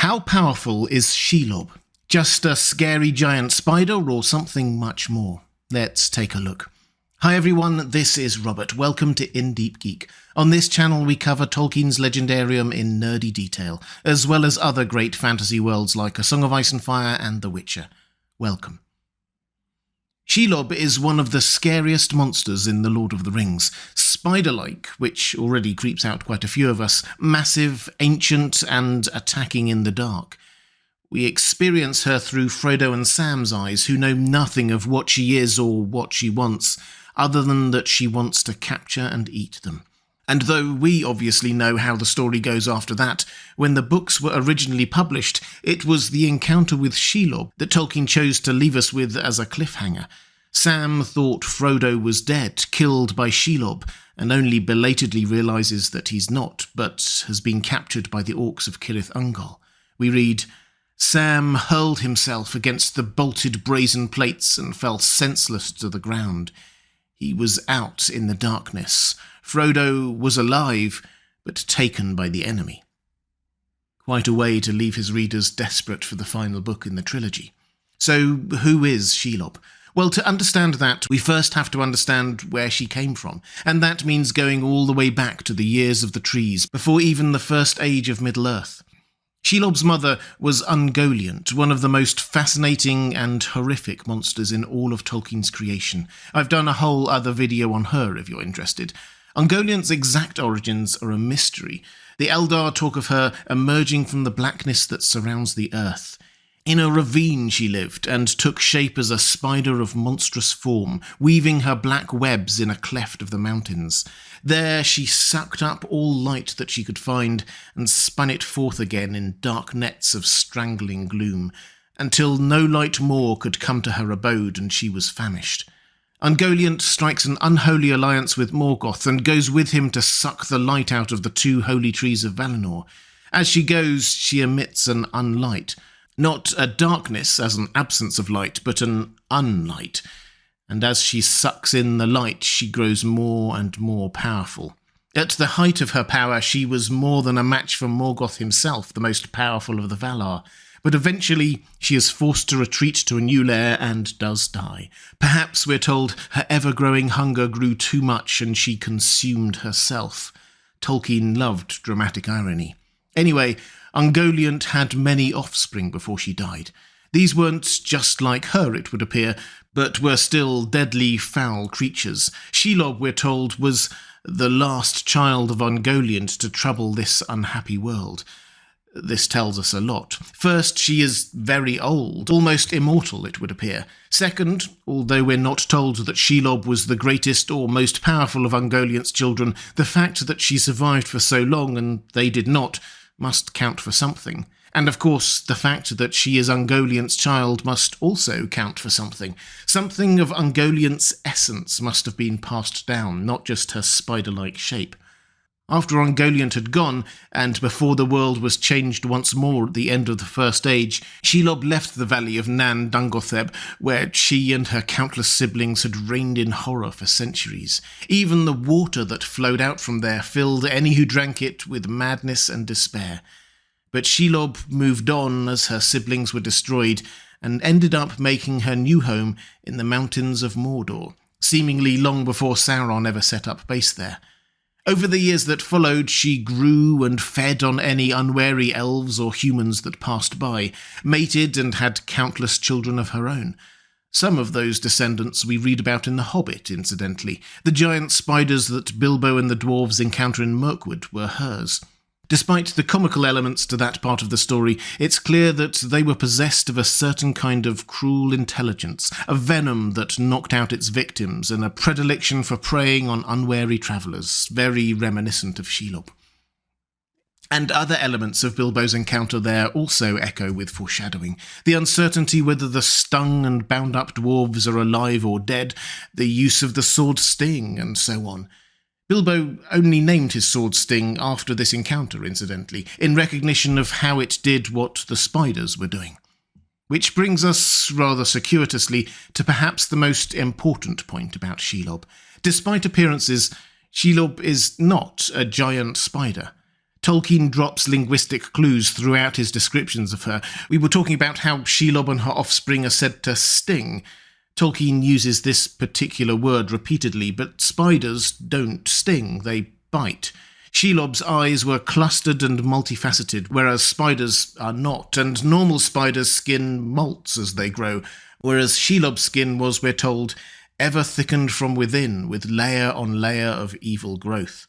How powerful is Shelob? Just a scary giant spider or something much more? Let's take a look. Hi everyone, this is Robert. Welcome to In Deep Geek. On this channel we cover Tolkien's legendarium in nerdy detail, as well as other great fantasy worlds like A Song of Ice and Fire and The Witcher. Welcome. Shelob is one of the scariest monsters in The Lord of the Rings. Spider-like, which already creeps out quite a few of us, massive, ancient, and attacking in the dark. We experience her through Frodo and Sam's eyes, who know nothing of what she is or what she wants, other than that she wants to capture and eat them. And though we obviously know how the story goes after that, when the books were originally published, it was the encounter with Shelob that Tolkien chose to leave us with as a cliffhanger. Sam thought Frodo was dead, killed by Shelob, and only belatedly realises that he's not, but has been captured by the orcs of Cirith Ungol. We read, Sam hurled himself against the bolted brazen plates and fell senseless to the ground. He was out in the darkness. Frodo was alive, but taken by the enemy. Quite a way to leave his readers desperate for the final book in the trilogy. So, who is Shelob? Well, to understand that, we first have to understand where she came from, and that means going all the way back to the years of the trees, before even the first age of Middle-earth. Shelob's mother was Ungoliant, one of the most fascinating and horrific monsters in all of Tolkien's creation. I've done a whole other video on her if you're interested. Ungoliant's exact origins are a mystery. The Eldar talk of her emerging from the blackness that surrounds the earth. In a ravine she lived, and took shape as a spider of monstrous form, weaving her black webs in a cleft of the mountains. There she sucked up all light that she could find, and spun it forth again in dark nets of strangling gloom, until no light more could come to her abode, and she was famished. Ungoliant strikes an unholy alliance with Morgoth, and goes with him to suck the light out of the two holy trees of Valinor. As she goes, she emits an unlight. Not a darkness as an absence of light, but an unlight. And as she sucks in the light, she grows more and more powerful. At the height of her power, she was more than a match for Morgoth himself, the most powerful of the Valar. But eventually, she is forced to retreat to a new lair and does die. Perhaps, we're told, her ever-growing hunger grew too much and she consumed herself. Tolkien loved dramatic irony. Anyway, Ungoliant had many offspring before she died. These weren't just like her, it would appear, but were still deadly, foul creatures. Shelob, we're told, was the last child of Ungoliant to trouble this unhappy world. This tells us a lot. First, she is very old, almost immortal, it would appear. Second, although we're not told that Shelob was the greatest or most powerful of Ungoliant's children, the fact that she survived for so long and they did not must count for something. And of course, the fact that she is Ungoliant's child must also count for something. Something of Ungoliant's essence must have been passed down, not just her spider-like shape. After Ungoliant had gone, and before the world was changed once more at the end of the First Age, Shelob left the valley of Nan Dungotheb, where she and her countless siblings had reigned in horror for centuries. Even the water that flowed out from there filled any who drank it with madness and despair. But Shelob moved on as her siblings were destroyed, and ended up making her new home in the mountains of Mordor, seemingly long before Sauron ever set up base there. Over the years that followed, she grew and fed on any unwary elves or humans that passed by, mated and had countless children of her own. Some of those descendants we read about in The Hobbit, incidentally. The giant spiders that Bilbo and the dwarves encounter in Mirkwood were hers. Despite the comical elements to that part of the story, it's clear that they were possessed of a certain kind of cruel intelligence, a venom that knocked out its victims, and a predilection for preying on unwary travellers, very reminiscent of Shelob. And other elements of Bilbo's encounter there also echo with foreshadowing. The uncertainty whether the stung and bound-up dwarves are alive or dead, the use of the sword sting, and so on. Bilbo only named his sword sting after this encounter, incidentally, in recognition of how it did what the spiders were doing. Which brings us, rather circuitously, to perhaps the most important point about Shelob. Despite appearances, Shelob is not a giant spider. Tolkien drops linguistic clues throughout his descriptions of her. We were talking about how Shelob and her offspring are said to sting. Tolkien uses this particular word repeatedly, but spiders don't sting, they bite. Shelob's eyes were clustered and multifaceted, whereas spiders are not, and normal spiders' skin molts as they grow, whereas Shelob's skin was, we're told, ever thickened from within, with layer on layer of evil growth.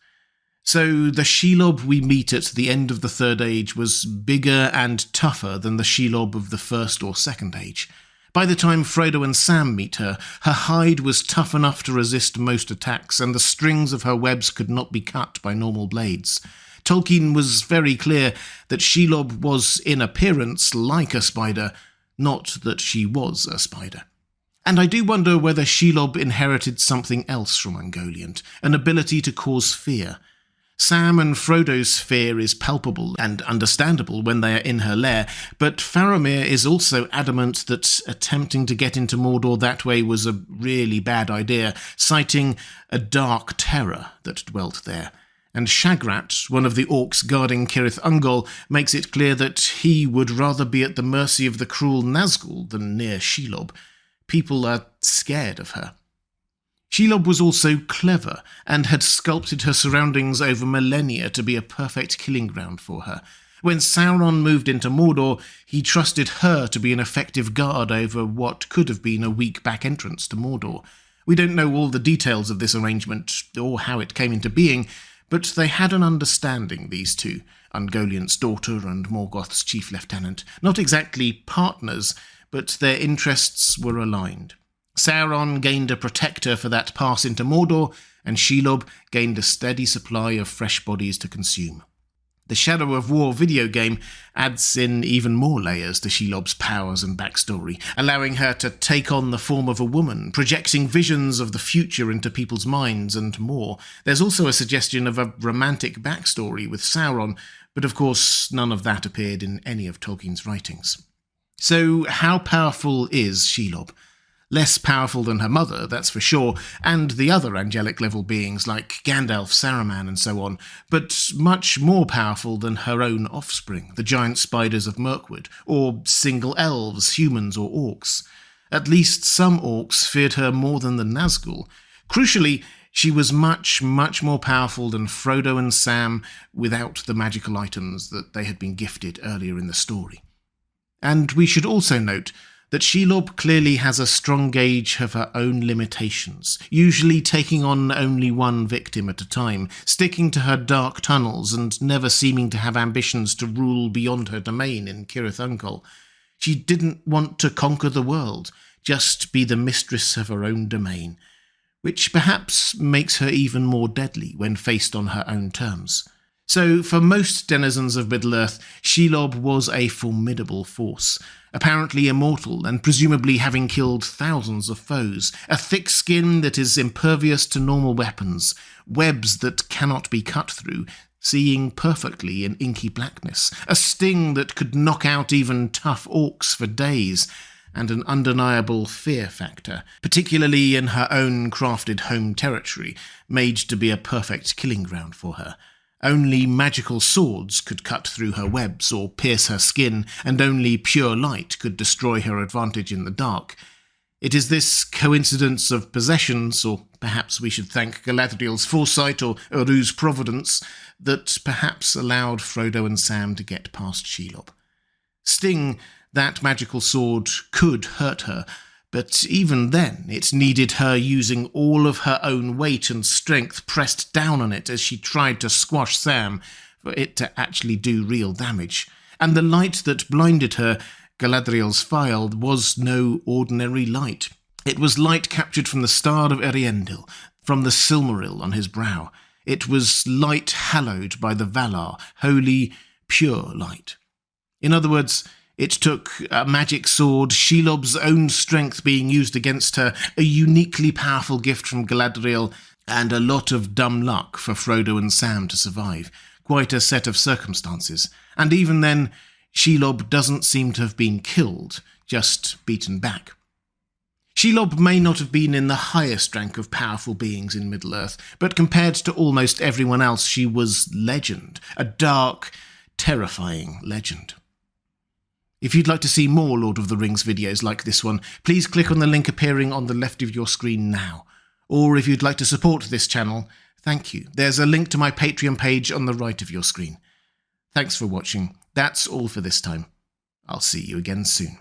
So the Shelob we meet at the end of the Third Age was bigger and tougher than the Shelob of the First or Second Age. By the time Frodo and Sam meet her, her hide was tough enough to resist most attacks, and the strings of her webs could not be cut by normal blades. Tolkien was very clear that Shelob was in appearance like a spider, not that she was a spider. And I do wonder whether Shelob inherited something else from Ungoliant, an ability to cause fear. Sam and Frodo's fear is palpable and understandable when they are in her lair, but Faramir is also adamant that attempting to get into Mordor that way was a really bad idea, citing a dark terror that dwelt there. And Shagrat, one of the orcs guarding Cirith Ungol, makes it clear that he would rather be at the mercy of the cruel Nazgul than near Shelob. People are scared of her. Shelob was also clever, and had sculpted her surroundings over millennia to be a perfect killing ground for her. When Sauron moved into Mordor, he trusted her to be an effective guard over what could have been a weak back entrance to Mordor. We don't know all the details of this arrangement, or how it came into being, but they had an understanding, these two, Ungoliant's daughter and Morgoth's chief lieutenant. Not exactly partners, but their interests were aligned. Sauron gained a protector for that pass into Mordor, and Shelob gained a steady supply of fresh bodies to consume. The Shadow of War video game adds in even more layers to Shelob's powers and backstory, allowing her to take on the form of a woman, projecting visions of the future into people's minds, and more. There's also a suggestion of a romantic backstory with Sauron, but of course none of that appeared in any of Tolkien's writings. So how powerful is Shelob? Less powerful than her mother, that's for sure, and the other angelic-level beings like Gandalf, Saruman, and so on, but much more powerful than her own offspring, the giant spiders of Mirkwood, or single elves, humans, or orcs. At least some orcs feared her more than the Nazgul. Crucially, she was much, much more powerful than Frodo and Sam without the magical items that they had been gifted earlier in the story. And we should also note that Shelob clearly has a strong gauge of her own limitations, usually taking on only one victim at a time, sticking to her dark tunnels and never seeming to have ambitions to rule beyond her domain in Cirith Ungol. She didn't want to conquer the world, just be the mistress of her own domain, which perhaps makes her even more deadly when faced on her own terms. So, for most denizens of Middle-earth, Shelob was a formidable force, apparently immortal and presumably having killed thousands of foes, a thick skin that is impervious to normal weapons, webs that cannot be cut through, seeing perfectly in inky blackness, a sting that could knock out even tough orcs for days, and an undeniable fear factor, particularly in her own crafted home territory, made to be a perfect killing ground for her. Only magical swords could cut through her webs or pierce her skin, and only pure light could destroy her advantage in the dark. It is this coincidence of possessions, or perhaps we should thank Galadriel's foresight or Uru's providence, that perhaps allowed Frodo and Sam to get past Shelob. Sting, that magical sword, could hurt her, but even then it needed her using all of her own weight and strength pressed down on it as she tried to squash Sam for it to actually do real damage. And the light that blinded her, Galadriel's phial, was no ordinary light. It was light captured from the Star of Eriendil, from the Silmaril on his brow. It was light hallowed by the Valar, holy, pure light. In other words, it took a magic sword, Shelob's own strength being used against her, a uniquely powerful gift from Galadriel, and a lot of dumb luck for Frodo and Sam to survive. Quite a set of circumstances. And even then, Shelob doesn't seem to have been killed, just beaten back. Shelob may not have been in the highest rank of powerful beings in Middle-earth, but compared to almost everyone else, she was legend. A dark, terrifying legend. If you'd like to see more Lord of the Rings videos like this one, please click on the link appearing on the left of your screen now. Or if you'd like to support this channel, thank you. There's a link to my Patreon page on the right of your screen. Thanks for watching. That's all for this time. I'll see you again soon.